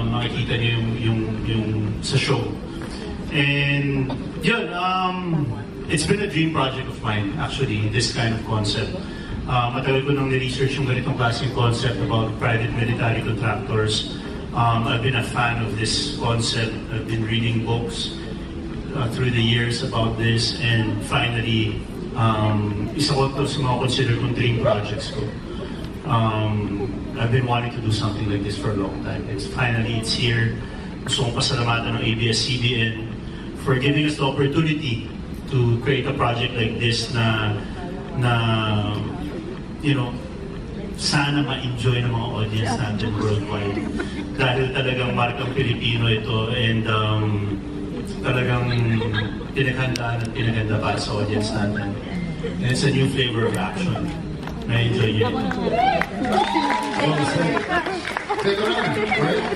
makikita niyo yung sa show. And yun, it's been a dream project of mine, actually, this kind of concept. Matagal ko nang ni-research yung ganitong klaseng concept about private military contractors. I've been a fan of this concept. I've been reading books through the years about this, and finally, isa ko ito sa mga consider kong dream projects ko. I've been wanting to do something like this for a long time. It's here. Gusto kong pasalamatan ng ABS-CBN for giving us the opportunity to create a project like this na you know, sana ma-enjoy ng mga audience natin worldwide. Dahil talagang markang Pilipino ito, and talagang pinaghandaan at pinaganda para sa audience natin. And it's a new flavor of action. Na-enjoy yun. Take a run, right?